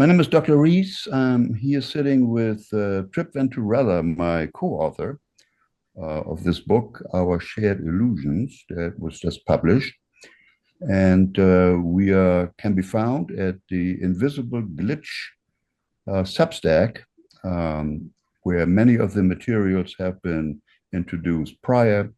My name is Dr. Reese. I'm here sitting with Trip Venturella, my co-author of this book, Our Shared Illusions, that was just published. And can be found at the Invisible Glitch Substack, where many of the materials have been introduced prior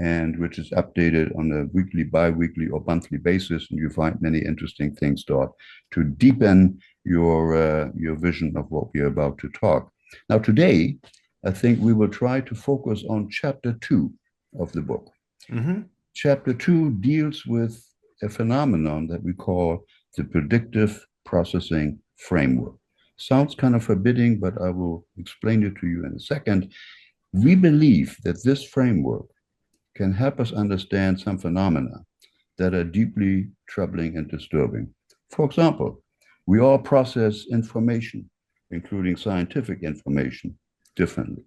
and which is updated on a weekly, bi-weekly, or monthly basis. And you find many interesting things there to deepen your vision of what we're about to talk. Now, today, I think we will try to focus on chapter 2 of the book. Mm-hmm. Chapter 2 deals with a phenomenon that we call the predictive processing framework. Sounds kind of forbidding, but I will explain it to you in a second. We believe that this framework can help us understand some phenomena that are deeply troubling and disturbing. For example, we all process information, including scientific information, differently.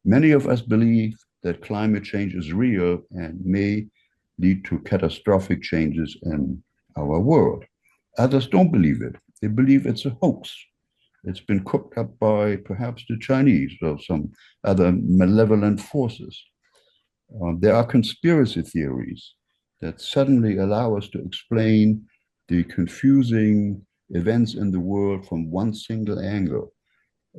Many of us believe that climate change is real and may lead to catastrophic changes in our world. Others don't believe it. They believe it's a hoax. It's been cooked up by perhaps the Chinese or some other malevolent forces. There are conspiracy theories that suddenly allow us to explain the confusing events in the world from one single angle.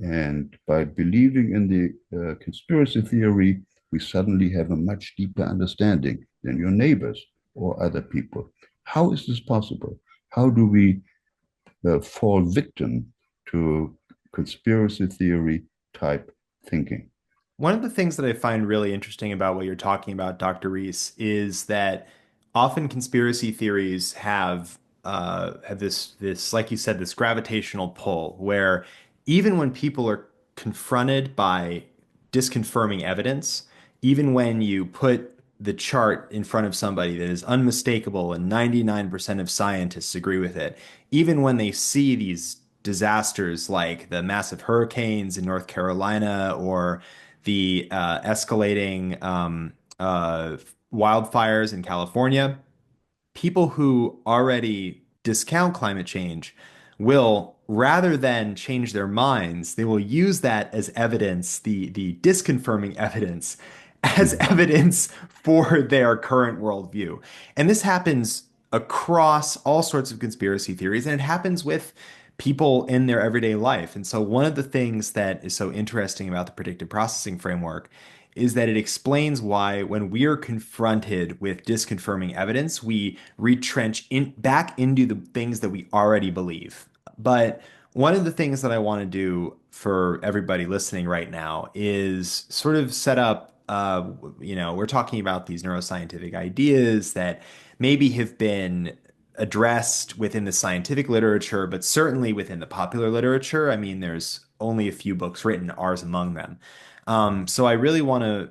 And by believing in the conspiracy theory, we suddenly have a much deeper understanding than your neighbors or other people. How is this possible? How do we fall victim to conspiracy theory type thinking? One of the things that I find really interesting about what you're talking about, Dr. Reese, is that often conspiracy theories have this, like you said, this gravitational pull where even when people are confronted by disconfirming evidence, even when you put the chart in front of somebody that is unmistakable and 99% of scientists agree with it, even when they see these disasters like the massive hurricanes in North Carolina or the escalating wildfires in California, people who already discount climate change will, rather than change their minds, they will use that as evidence, the disconfirming evidence, as Mhm. evidence for their current worldview. And this happens across all sorts of conspiracy theories, and it happens with people in their everyday life. And so, one of the things that is so interesting about the predictive processing framework is that it explains why, when we are confronted with disconfirming evidence, we retrench back into the things that we already believe. But one of the things that I want to do for everybody listening right now is sort of set up, we're talking about these neuroscientific ideas that maybe have been addressed within the scientific literature, but certainly within the popular literature. I mean, there's only a few books written, ours among them. So I really want to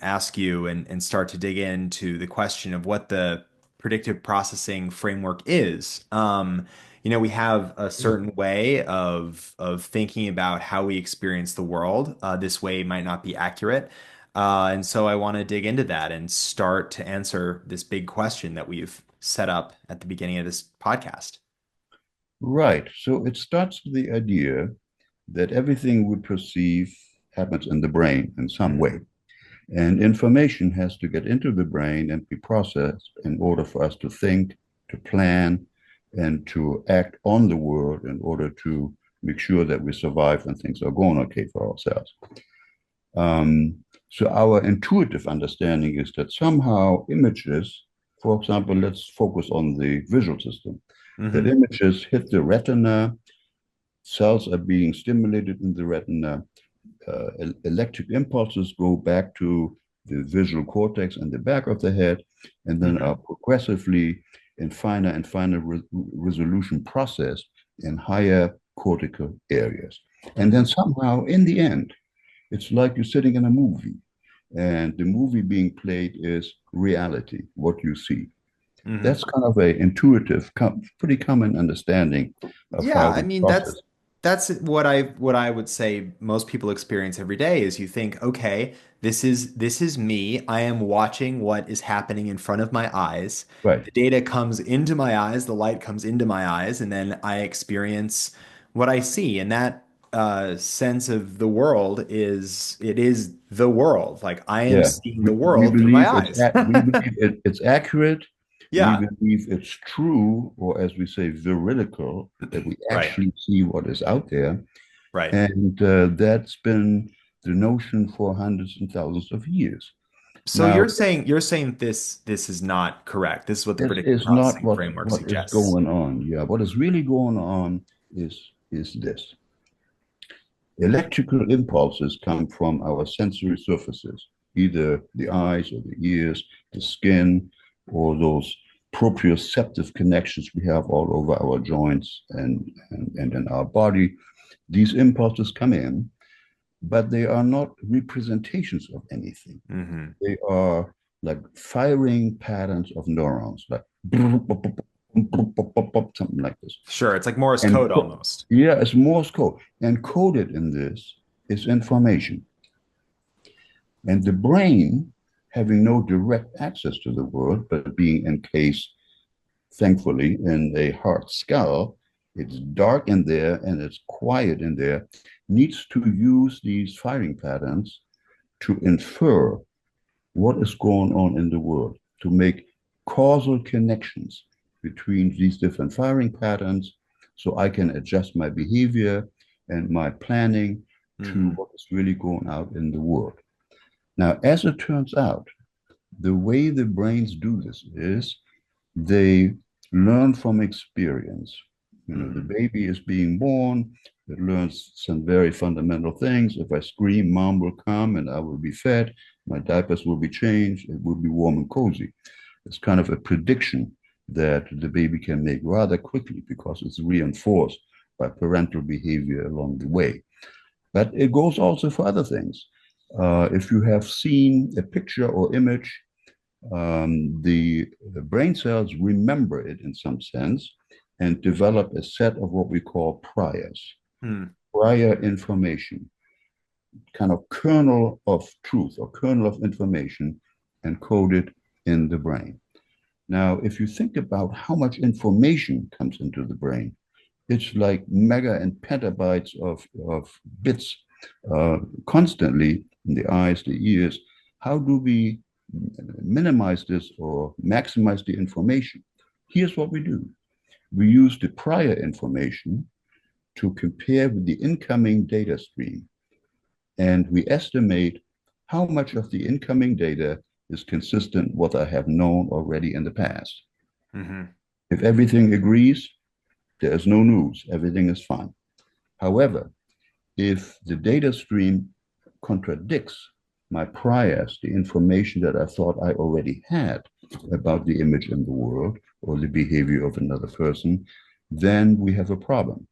ask you and start to dig into the question of what the predictive processing framework is. We have a certain way of thinking about how we experience the world. This way might not be accurate. And so I want to dig into that and start to answer this big question that we've set up at the beginning of this podcast. Right. So it starts with the idea that everything we perceive happens in the brain in some way. Mhm. And information has to get into the brain and be processed in order for us to think, to plan, and to act on the world in order to make sure that we survive and things are going okay for ourselves. So our intuitive understanding is that somehow images, for example, let's focus on the visual system, that Hmm. images hit the retina, cells are being stimulated in the retina, electric impulses go back to the visual cortex and the back of the head, and then are Hmm. progressively in finer and finer resolution processed in higher cortical areas. And then Hmm. somehow, in the end, it's like you're sitting in a movie, and the movie being played is reality, what you see. Hmm. That's kind of a intuitive, pretty common understanding of Yeah, how I we mean that's process. that's what I would say most people experience every day is you think, okay, this is me. I am watching what is happening in front of my eyes. Right. The data comes into my eyes, the light comes into my eyes, and then I experience what I see. And that sense of the world is it is the world. Like I am Yeah. seeing the We world through my believe eyes. we believe it's accurate. We Yeah, believe it's true, or as we say, veridical, that we right, actually see what is out there. right. And that's been the notion for hundreds and thousands of years. So Now, you're saying this is not correct. This is what the this predictive is not processing framework what is suggests. going on. Yeah, what is really going on is this. Electrical impulses come from our sensory surfaces, either the eyes or the ears, the skin, or those proprioceptive connections we have all over our joints and in our body. These impulses come in, but they are not representations of anything. Hmm. They are like firing patterns of neurons, like something like this. Sure, it's like Morse And code almost. yeah, it's Morse code. And coded in this is information. And the brain, having no direct access to the world, but being encased, thankfully, in a hard skull, it's dark in there and it's quiet in there, needs to use these firing patterns to infer what is going on in the world, to make causal connections between these different firing patterns so I can adjust my behavior and my planning to Hmm. what is really going out in the world. Now, as it turns out, the way the brains do this is they learn from experience. You know, the Hmm. baby is being born, it learns some very fundamental things. If I scream, mom will come and I will be fed, my diapers will be changed, it will be warm and cozy. It's kind of a prediction that the baby can make rather quickly because it's reinforced by parental behavior along the way. But it goes also for other things. If you have seen a picture or image, the brain cells remember it in some sense and develop a set of what we call priors, Hmm. prior information, kind of kernel of truth or kernel of information encoded in the brain. Now, if you think about how much information comes into the brain, it's like mega and petabytes of bits constantly in the eyes, the ears. How do we minimize this or maximize the information? Here's what we do. We use the prior information to compare with the incoming data stream, and we estimate how much of the incoming data is consistent with what I have known already in the past. Hmm. If everything agrees, there is no news, everything is fine. However, if the data stream contradicts my priors, the information that I thought I already had about the image in the world or the behavior of another person, then we have a problem.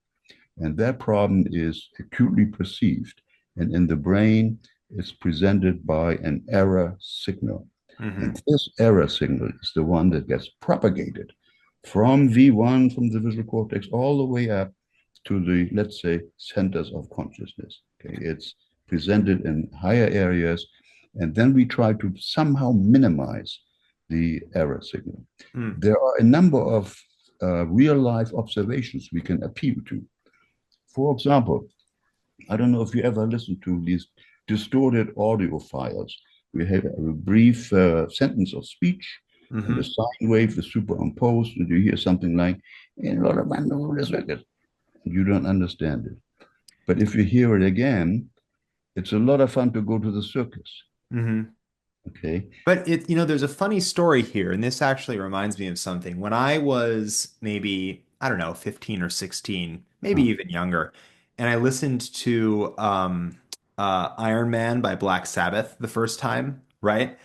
And that problem is acutely perceived. And in the brain, it's presented by an error signal. Hmm. And this error signal is the one that gets propagated from V1, from the visual cortex, all the way up to the, let's say, centers of consciousness. Okay, it's presented in higher areas, and then we try to somehow minimize the error signal. Hmm. There are a number of real life observations we can appeal to. For example, I don't know if you ever listened to these distorted audio files. We have a brief sentence of speech, and the Hmm. sine wave is superimposed, and you hear something like, "In a lot of wonderful circuit," and you don't understand it. But if you hear it again, it's a lot of fun to go to the circus. Hmm. Okay. But there's a funny story here, and this actually reminds me of something. When I was maybe, I don't know, 15 or 16, maybe Uh, even younger, and I listened to Iron Man by Black Sabbath the first time, right?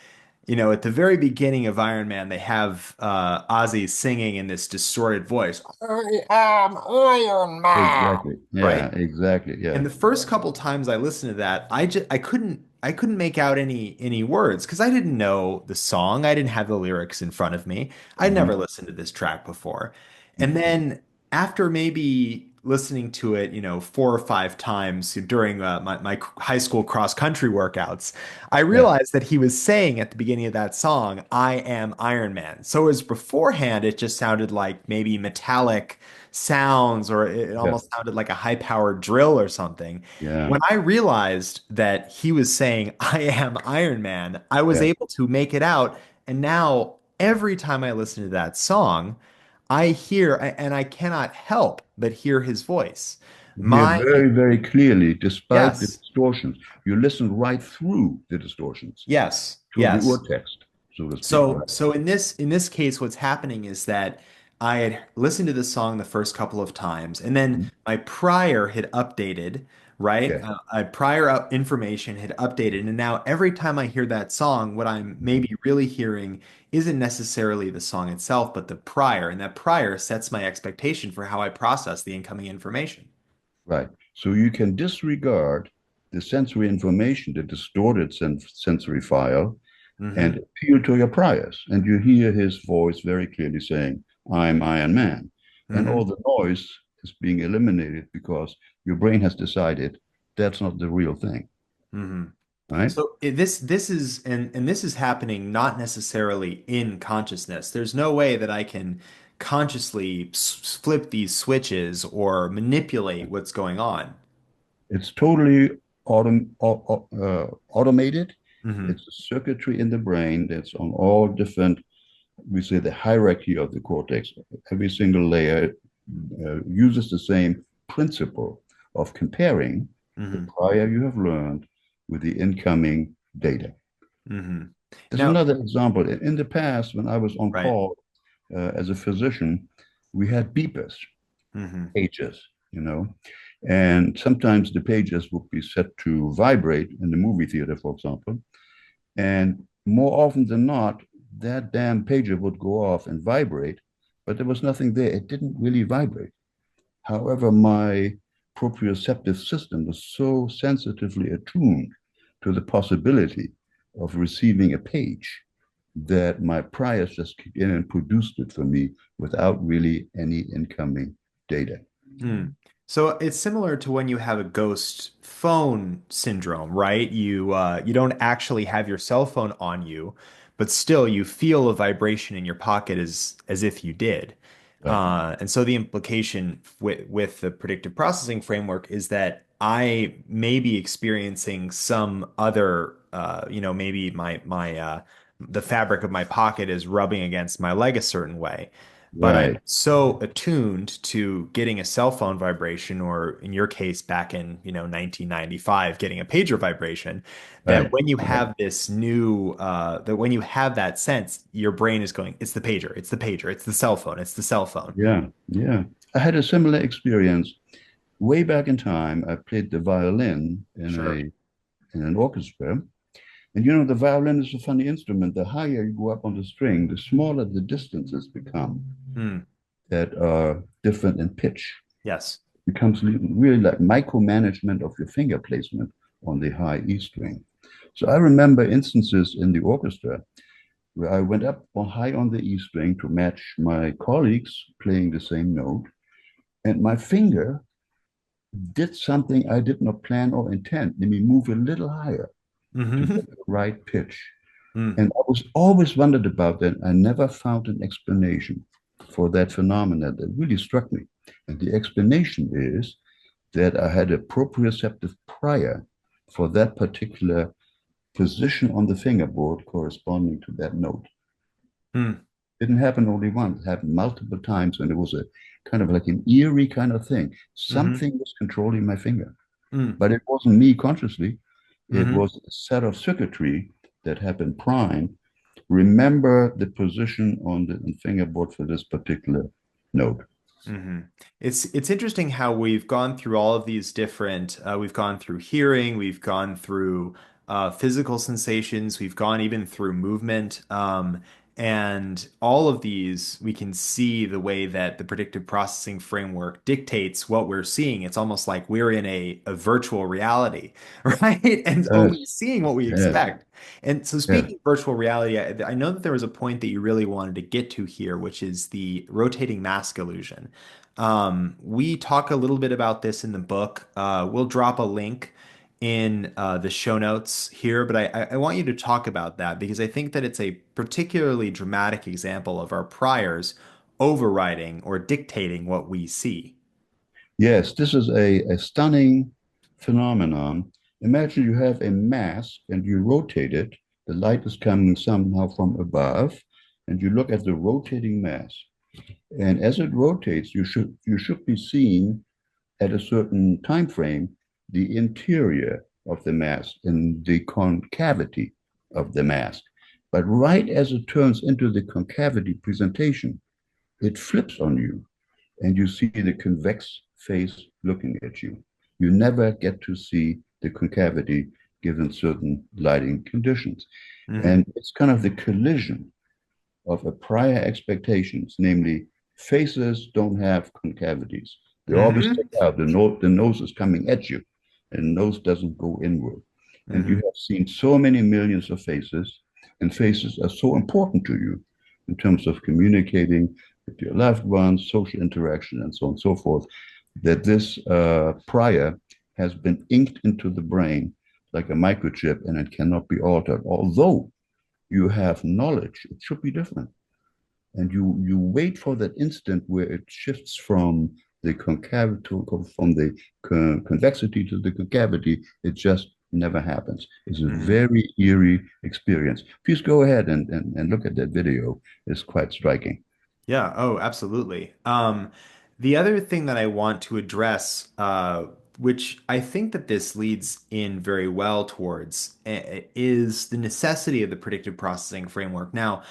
At the very beginning of Iron Man, they have Ozzy singing in this distorted voice, I am Iron Man, exactly. right? Yeah, exactly. Yeah. And the first couple times I listened to that, I couldn't make out any words because I didn't know the song. I didn't have the lyrics in front of me. I'd never Mhm. listened to this track before. And then after maybe listening to it, 4 or 5 times during my high school cross country workouts, I Yeah, realized that he was saying at the beginning of that song, "I am Iron Man." So as beforehand, it just sounded like maybe metallic sounds, or it yeah, almost sounded like a high-powered drill or something. yeah, When I realized that he was saying, "I am Iron Man," I was yeah. able to make it out. And now every time I listen to that song, and I cannot help but hear his voice. You hear My, very, very clearly, despite the yes, distortions. You listen right through the distortions, yes, through the yes. text, so to speak. So, Right. so in this case, what's happening is that I had listened to the song the first couple of times, and then my prior had updated, right? Okay. Information had updated, and now every time I hear that song, what I'm Mhm. maybe really hearing isn't necessarily the song itself, but the prior, and that prior sets my expectation for how I process the incoming information. Right. So you can disregard the sensory information, the distorted sensory file, and Hmm. appeal to your priors. And you hear his voice very clearly saying, "I'm Iron Man." And Hmm. all the noise is being eliminated because your brain has decided that's not the real thing. Hmm. Right. So this is and this is happening not necessarily in consciousness. There's no way that I can consciously flip these switches or manipulate what's going on. It's totally automated. Hmm. It's a circuitry in the brain that's on all different, we say the hierarchy of the cortex. Every single layer uses the same principle of comparing the Hmm. prior you have learned with the incoming data. Hmm. There's Now, another example. In the past, when I was on right. call as a physician, we had beepers, Hmm. pages, you know, and sometimes the pages would be set to vibrate in the movie theater, for example. And more often than not, that damn pager would go off and vibrate, but there was nothing there. It didn't really vibrate. However, my proprioceptive system was so sensitively attuned to the possibility of receiving a page that my priors just kicked in and produced it for me without really any incoming data. Hmm. So it's similar to when you have a ghost phone syndrome, right? You don't actually have your cell phone on you, but still you feel a vibration in your pocket as if you did. Right, And so the implication with the predictive processing framework is that I may be experiencing some other, maybe the fabric of my pocket is rubbing against my leg a certain way. But I'm right, so attuned to getting a cell phone vibration, or in your case, back in, 1995, getting a pager vibration, that right, when you right. have that when you have that sense, your brain is going, it's the pager, it's the pager, it's the cell phone, it's the cell phone. Yeah, yeah. I had a similar experience way back in time. I played the violin Sure. in an orchestra. And you know, the violin is a funny instrument. The higher you go up on the string, the smaller the distances become Hmm. that are different in pitch. Yes. It becomes really like micromanagement of your finger placement on the high E string. So I remember instances in the orchestra where I went up on high on the E string to match my colleagues playing the same note, and my finger did something I did not plan or intend. Let me move a little higher to Hmm. get the right pitch. Hmm. And I was always wondered about that. I never found an explanation for that phenomenon that really struck me. And the explanation is that I had a proprioceptive prior for that particular position on the fingerboard corresponding to that note. Hmm. Didn't happen only once, it happened multiple times, and it was a kind of like an eerie kind of thing. Hmm. Something was controlling my finger, Hmm. but it wasn't me consciously. It Hmm. was a set of circuitry that had been primed. Remember the position on the fingerboard for this particular note. Hmm. It's interesting how we've gone through all of these different. We've gone through hearing, we've gone through physical sensations, we've gone even through movement, And all of these, we can see the way that the predictive processing framework dictates what we're seeing. It's almost like we're in a virtual reality, right? And only Yes, seeing what we yes, expect. And so, yes. speaking of virtual reality, I know that there was a point that you really wanted to get to here, which is the rotating mask illusion. We talk a little bit about this in the book. We'll drop a link in the show notes here, but I want you to talk about that because I think that it's a particularly dramatic example of our priors overriding or dictating what we see. Yes, this is a stunning phenomenon. Imagine you have a mask and you rotate it. The light is coming somehow from above, and you look at the rotating mask. And as it rotates, you should be seeing at a certain time frame the interior of the mask and the concavity of the mask. But right as it turns into the concavity presentation, it flips on you and you see the convex face looking at you. You never get to see the concavity given certain lighting conditions. Hmm. And it's kind of the collision of a prior expectations, namely faces don't have concavities. They always stick Hmm. out. The nose is coming at you, and the nose doesn't go inward. And you Hmm. have seen so many millions of faces, and faces are so important to you in terms of communicating with your loved ones, social interaction, and so on and so forth, that this prior has been inked into the brain like a microchip and it cannot be altered. Although you have knowledge, it should be different. And you wait for that instant where it shifts from the concavity from the convexity to the concavity. It just never happens. It's a Hmm. very eerie experience. Please go ahead and look at that video. It's quite striking. Yeah, oh, absolutely. The other thing that I want to address, which I think that this leads in very well towards, is the necessity of the predictive processing framework. Now,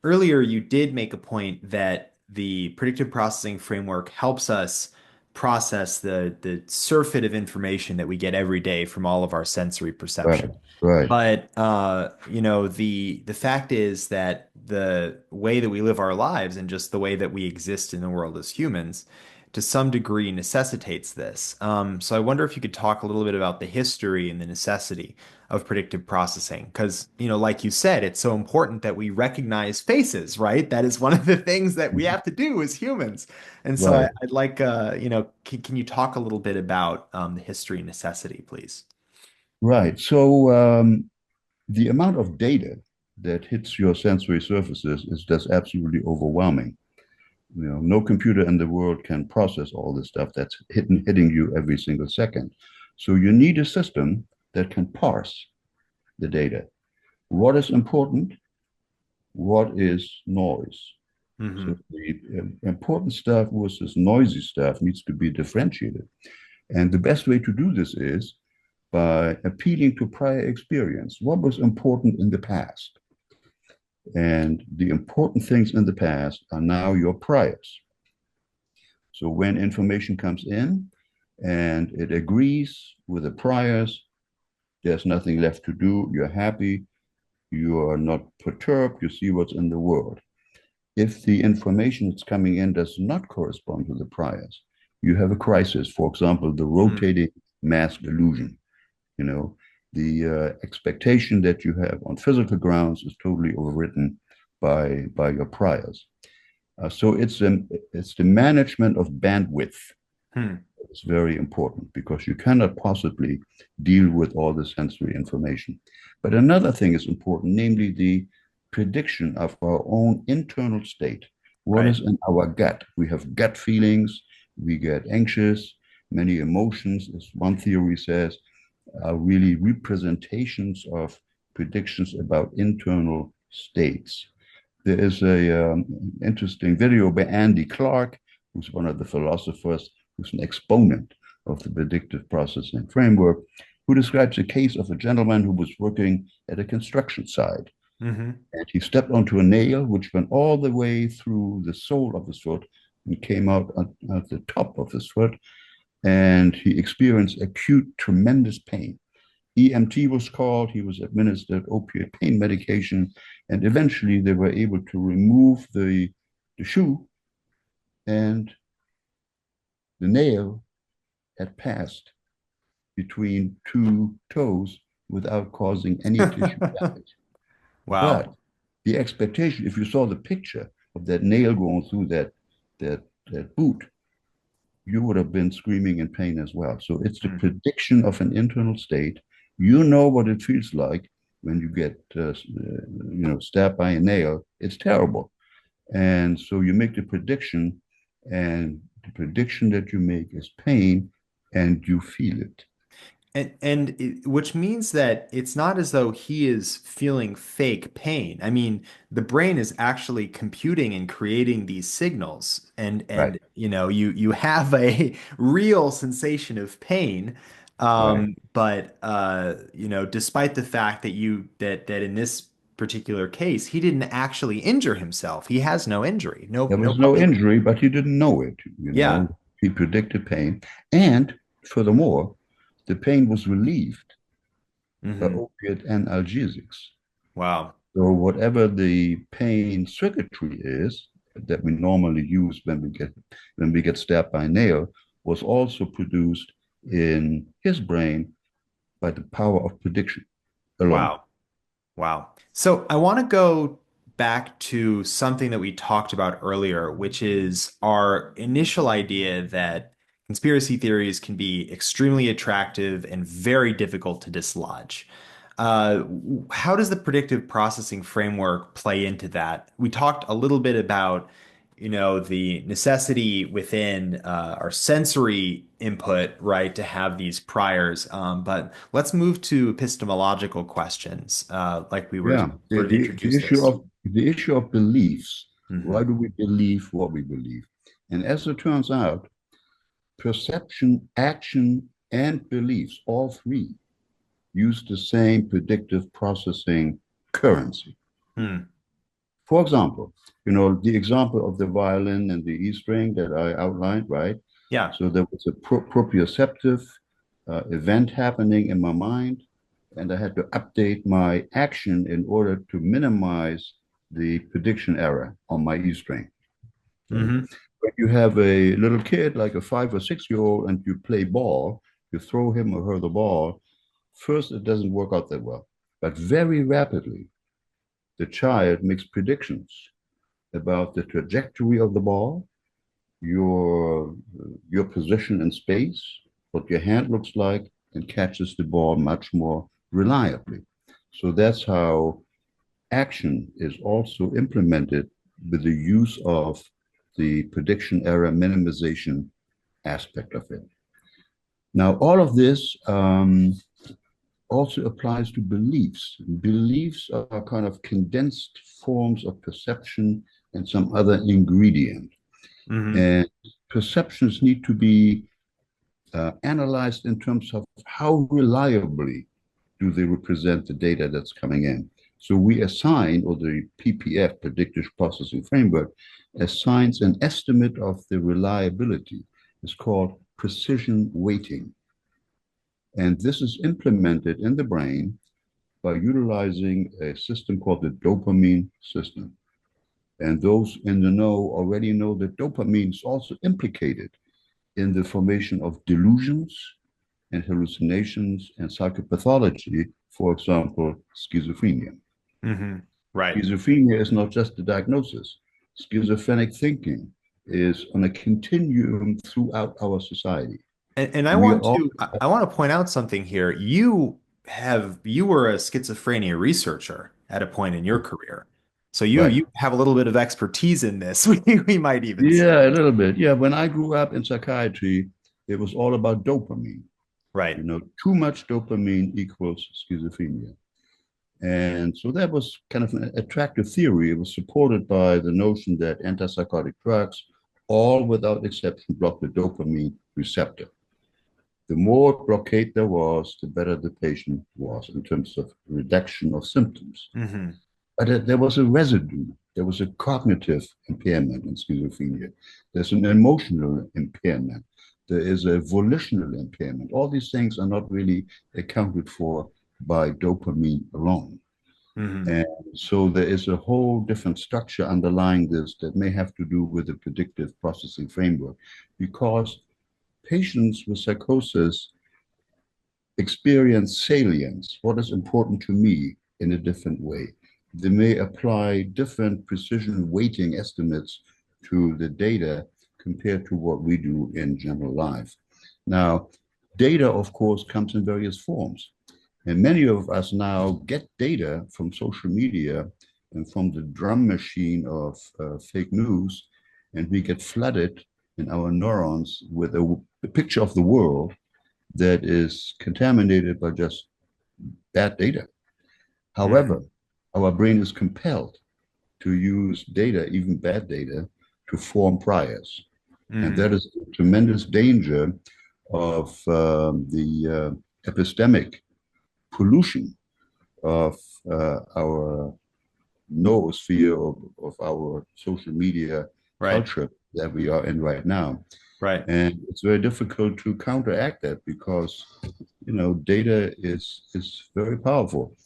earlier you did make a point that the predictive processing framework helps us process the surfeit of information that we get every day from all of our sensory Right, perception. right, But the fact is that the way that we live our lives and just the way that we exist in the world as humans, to some degree, necessitates this. So I wonder if you could talk a little bit about the history and the necessity of predictive processing, because like you said, it's so important that we recognize faces, right? That is one of the things that we have to do as humans. And so right, I'd like, can you talk a little bit about the history and necessity, please? right. So the amount of data that hits your sensory surfaces is just absolutely overwhelming. No computer in the world can process all this stuff that's hitting you every single second. So you need a system that can parse the data. What is important? What is noise? So Hmm. the important stuff versus noisy stuff needs to be differentiated. And the best way to do this is by appealing to prior experience. What was important in the past? And the important things in the past are now your priors. So when information comes in and it agrees with the priors, there's nothing left to do. You're happy. You are not perturbed. You see what's in the world. If the information that's coming in does not correspond to the priors, you have a crisis. For example, the rotating mask illusion. You know, the expectation that you have on physical grounds is totally overwritten by your priors. So it's the management of bandwidth. Hmm. It's very important because you cannot possibly deal with all the sensory information. But another thing is important, namely the prediction of our own internal state. What Right. is in our gut? We have gut feelings, we get anxious, many emotions, as one theory says, are really representations of predictions about internal states. There is a interesting video by Andy Clark, who's one of the philosophers, who's an exponent of the predictive processing framework, who describes a case of a gentleman who was working at a construction site. Hmm. And he stepped onto a nail, which went all the way through the sole of his foot and came out at the top of his foot. And he experienced acute, tremendous pain. EMT was called. He was administered opiate pain medication, and eventually they were able to remove the shoe, and the nail had passed between two toes without causing any tissue damage. Wow. But the expectation, if you saw the picture of that nail going through that that boot, you would have been screaming in pain as well. So it's the Hmm. prediction of an internal state. You know what it feels like when you get stabbed by a nail. It's terrible, and so you make the prediction, and the prediction that you make is pain, and you feel it. Which means that it's not as though he is feeling fake pain. I mean, the brain is actually computing and creating these signals, Right, and you have a real sensation of pain. right. But despite the fact that that in this particular case, he didn't actually injure himself. He has no injury, There no was no puncture. injury, but he didn't know it. Yeah. He predicted pain, and furthermore, the pain was relieved by Hmm. opiate analgesics. Wow. So whatever the pain circuitry is that we normally use when we get stabbed by a nail was also produced in his brain by the power of prediction alone. Wow. Wow. So I want to go back to something that we talked about earlier, which is our initial idea that conspiracy theories can be extremely attractive and very difficult to dislodge. How does the predictive processing framework play into that? We talked a little bit about, the necessity within our sensory input, right, to have these priors. But let's move to epistemological questions, like we were Yeah, sort of introduced this. the issue of beliefs. Why Hmm. do we believe what we believe? And as it turns out, perception, action, and beliefs, all three, use the same predictive processing currency. Hmm. For example, the example of the violin and the E string that I outlined, right? Yeah. So there was a proprioceptive event happening in my mind, and I had to update my action in order to minimize the prediction error on my E string. Okay. Hmm. When you have a little kid, like a 5 or 6 year old, and you play ball, you throw him or her the ball, first it doesn't work out that well. But very rapidly, the child makes predictions about the trajectory of the ball, your your position in space, what your hand looks like, and catches the ball much more reliably. So that's how action is also implemented with the use of the prediction error minimization aspect of it. Now, all of this also applies to beliefs. Beliefs are kind of condensed forms of perception and some other ingredient. Hmm. And perceptions need to be analyzed in terms of how reliably do they represent the data that's coming in. So we assign, or the PPF, Predictive Processing Framework, assigns an estimate of the reliability. It's called precision weighting. And this is implemented in the brain by utilizing a system called the dopamine system. And those in the know already know that dopamine is also implicated in the formation of delusions and hallucinations and psychopathology, for example, schizophrenia. Hmm. Right. Schizophrenia is not just a diagnosis. Schizophrenic thinking is on a continuum throughout our society. And We are all, I want to point out something here. You were a schizophrenia researcher at a point in your career. So right. you have a little bit of expertise in this. We might even say. Yeah, a little bit. Yeah, when I grew up in psychiatry, it was all about dopamine. Right. Too much dopamine equals schizophrenia. And so that was kind of an attractive theory. It was supported by the notion that antipsychotic drugs, all without exception, block the dopamine receptor. The more blockade there was, the better the patient was in terms of reduction of symptoms. Hmm. But there was a residue. There was a cognitive impairment in schizophrenia. There's an emotional impairment. there is a volitional impairment. All these things are not really accounted for by dopamine alone. Hmm. And so there is a whole different structure underlying this that may have to do with the predictive processing framework, because patients with psychosis experience salience, what is important to me, in a different way. They may apply different precision weighting estimates to the data compared to what we do in general life. Now, data, of course, comes in various forms. And many of us now get data from social media and from the drum machine of fake news, and we get flooded in our neurons with a picture of the world that is contaminated by just bad data. However, Hmm. our brain is compelled to use data, even bad data, to form priors. And that Hmm. is a tremendous danger of epistemic pollution of our noosphere of our social media Right. culture that we are in right now. Right. And it's very difficult to counteract that because, data is very powerful.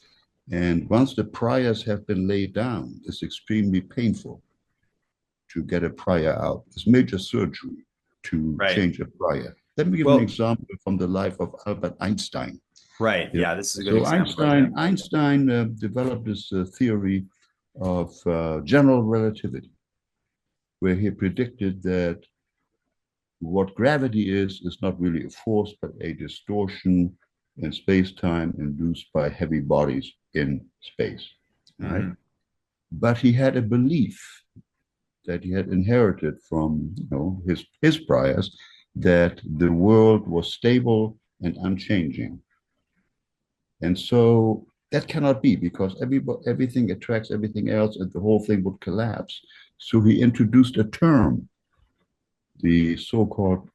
And once the priors have been laid down, it's extremely painful to get a prior out. It's major surgery to Right. change a prior. Let me give an Well, example from the life of Albert Einstein. right. You Yeah, this is a know, good so example, I Einstein think. Einstein developed this theory of general relativity, where he predicted that what gravity is not really a force, but a distortion in space-time induced by heavy bodies in space. All right. Hmm. But he had a belief that he had inherited from his priors that the world was stable and unchanging. And so that cannot be because everything attracts everything else and the whole thing would collapse. So he introduced a term, the so-called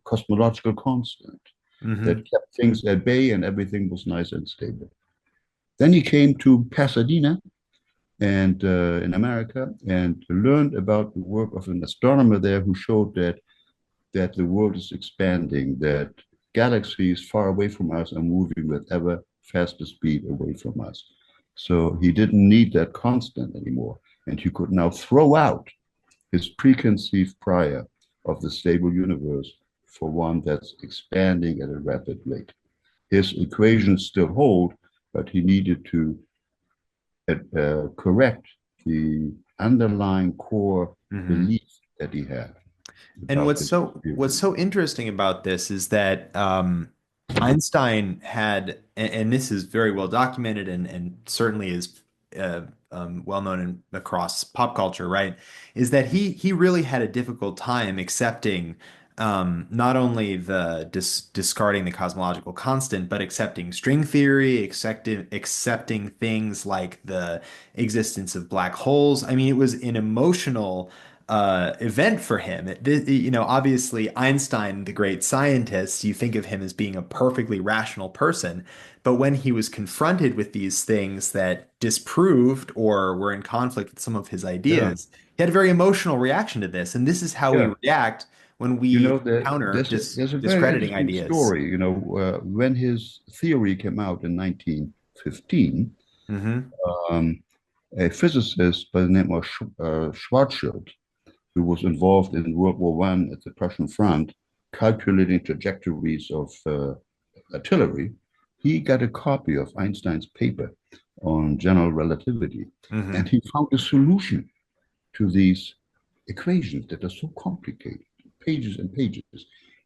cosmological constant, that Hmm. kept things at bay and everything was nice and stable. Then he came to Pasadena and in America and learned about the work of an astronomer there who showed that the world is expanding, that galaxies far away from us are moving with ever faster speed away from us. So he didn't need that constant anymore. And he could now throw out his preconceived prior of the stable universe for one that's expanding at a rapid rate. His equations still hold, but he needed to correct the underlying core Hmm. belief that he had And about his what's experience. so interesting about this is that Einstein had, and this is very well documented and certainly is well known across pop culture, right? Is that he really had a difficult time accepting not only the discarding the cosmological constant, but accepting string theory, accepting things like the existence of black holes. I mean, it was an emotional event for him. Obviously Einstein, the great scientist, you think of him as being a perfectly rational person, but when he was confronted with these things that disproved or were in conflict with some of his Yeah, ideas, he had a very emotional reaction to this. And this is how we yeah. react when You we know, encounter there's a very discrediting interesting ideas. story. When his theory came out in 1915, Hmm. um, a physicist by the name of Schwarzschild, who was involved in World War One at the Prussian front, calculating trajectories of artillery, he got a copy of Einstein's paper on general relativity, and Hmm. he found a solution to these equations that are so complicated, pages and pages.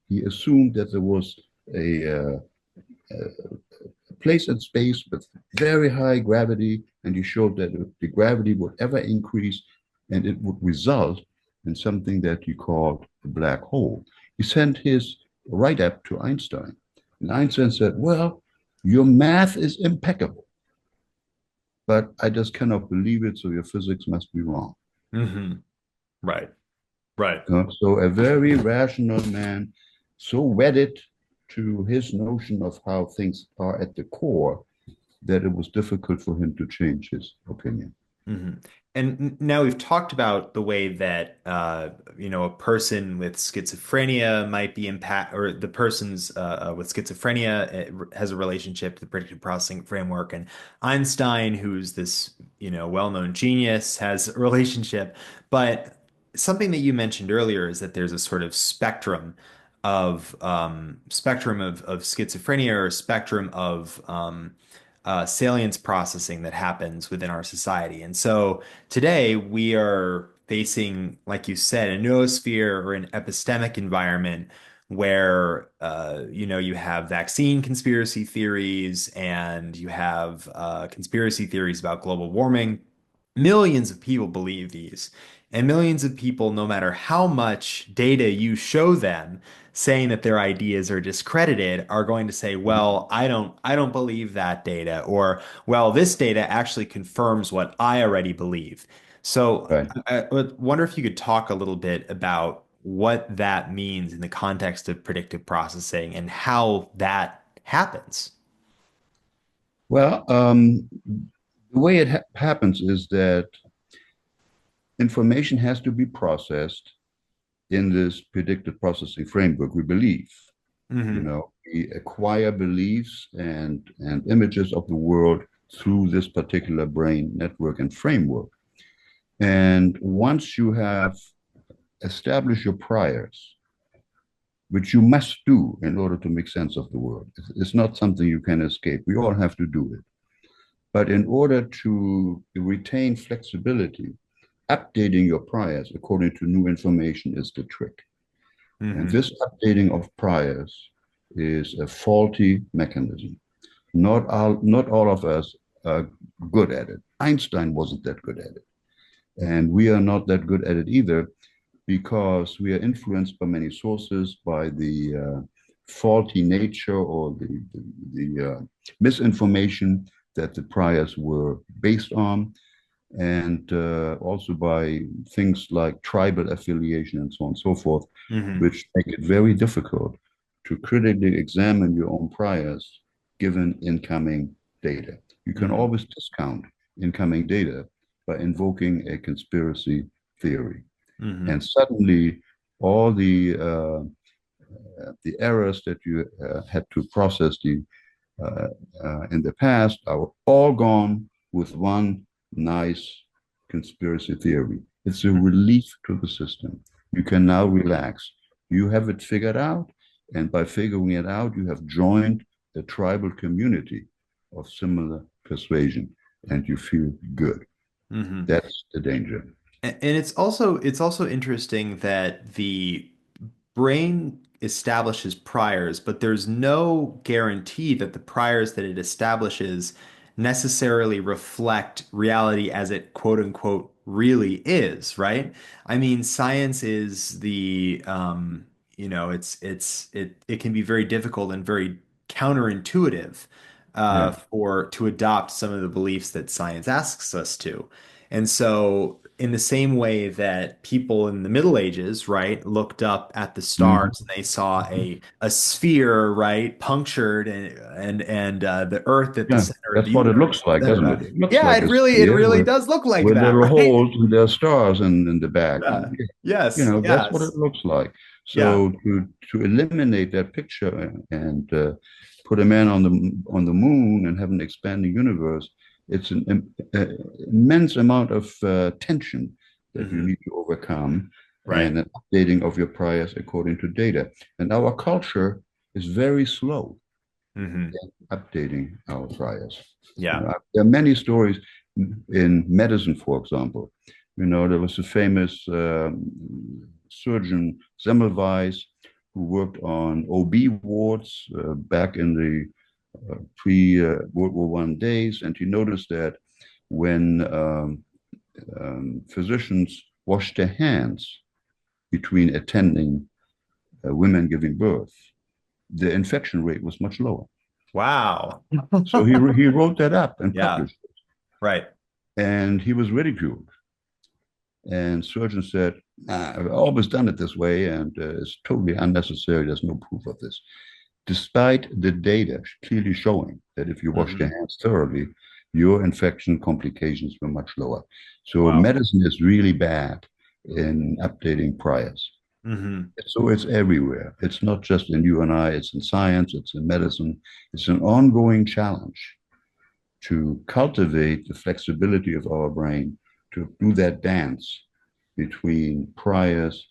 He assumed that there was a place in space with very high gravity, and he showed that the gravity would ever increase and it would result in something that he called a black hole. He sent his write up to Einstein, and Einstein said, well, your math is impeccable, but I just cannot believe it, so your physics must be wrong. Hmm. Right. Right. So a very rational man, so wedded to his notion of how things are at the core that it was difficult for him to change his opinion. Mhm. And now we've talked about the way that a person with schizophrenia might be impact, or the person's with schizophrenia has a relationship to the predictive processing framework, and Einstein, who's this well-known genius, has a relationship. But something that you mentioned earlier is that there's a sort of spectrum of schizophrenia, or a spectrum of salience processing that happens within our society. And so today we are facing, like you said, a noosphere or an epistemic environment where you have vaccine conspiracy theories, and you have conspiracy theories about global warming. Millions of people believe these, and millions of people, no matter how much data you show them saying that their ideas are discredited, are going to say, well, I don't believe that data, or, well, this data actually confirms what I already believe. So Right. I would wonder if you could talk a little bit about what that means in the context of predictive processing and how that happens. Well, the way it happens is that information has to be processed in this predictive processing framework, we believe. Hmm. We acquire beliefs and images of the world through this particular brain network and framework. And once you have established your priors, which you must do in order to make sense of the world, it's not something you can escape. We all have to do it. But in order to retain flexibility, updating your priors according to new information is the trick. And Hmm. this updating of priors is a faulty mechanism. Not all of us are good at it. Einstein wasn't that good at it. And we are not that good at it either, because we are influenced by many sources, by the faulty nature or the misinformation that the priors were based on, and also by things like tribal affiliation and so on and so forth, Hmm. which make it very difficult to critically examine your own priors given incoming data. You can Hmm. always discount incoming data by invoking a conspiracy theory. Hmm. And suddenly, all the errors that you had to process in the past are all gone with one nice conspiracy theory. It's a relief to the system. You can now relax. You have it figured out, and by figuring it out, you have joined a tribal community of similar persuasion, and you feel good. Hmm. That's the danger. And it's also interesting that the brain establishes priors, but there's no guarantee that the priors that it establishes necessarily reflect reality as it quote unquote really is, right? I mean, science is it can be very difficult and very counterintuitive Yeah. for to adopt some of the beliefs that science asks us to. And so, in the same way that people in the Middle Ages, right, looked up at the Mhm. stars and they saw a sphere, right, punctured, and the Earth at the Yeah, center of the that's what it universe, looks like, doesn't etc. it? It looks Yeah, like it a really it sphere really does look like with that, little right? holes and there are stars in the back. And Yeah. Yes. that's what it Yes. looks like. Yeah. So to eliminate that picture and put a man on the moon and have an expanding universe, it's an immense amount of tension that you Hmm. need to overcome, Right. and an updating of your priors according to data. And our culture is very slow Hmm. updating our priors. Yeah. There are many stories in medicine, for example. There was a famous surgeon, Semmelweis, who worked on OB wards back in the pre-World War One days, and he noticed that when physicians washed their hands between attending women giving birth, the infection rate was much lower. Wow. So he wrote that up and Yeah. published it, Right. and he was ridiculed. And surgeons said, nah, I've always done it this way, and it's totally unnecessary. There's no proof of this. Despite the data clearly showing that if you wash your Hmm. hands thoroughly, your infection complications were much lower. So Wow. medicine is really bad in updating priors. Hmm. So it's everywhere. It's not just in you and I, it's in science, it's in medicine. It's an ongoing challenge to cultivate the flexibility of our brain to do that dance between priors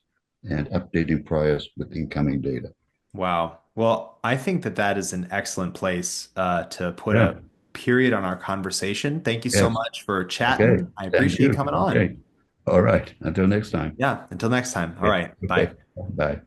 and updating priors with incoming data. Wow. Well, I think that that is an excellent place to put Yeah. a period on our conversation. Thank you so Yes. much for Okay. chatting. I Thank appreciate you you. coming on. Okay. All right. Until next time. Yeah. Until next time. All Okay. right. Okay. Bye. Bye.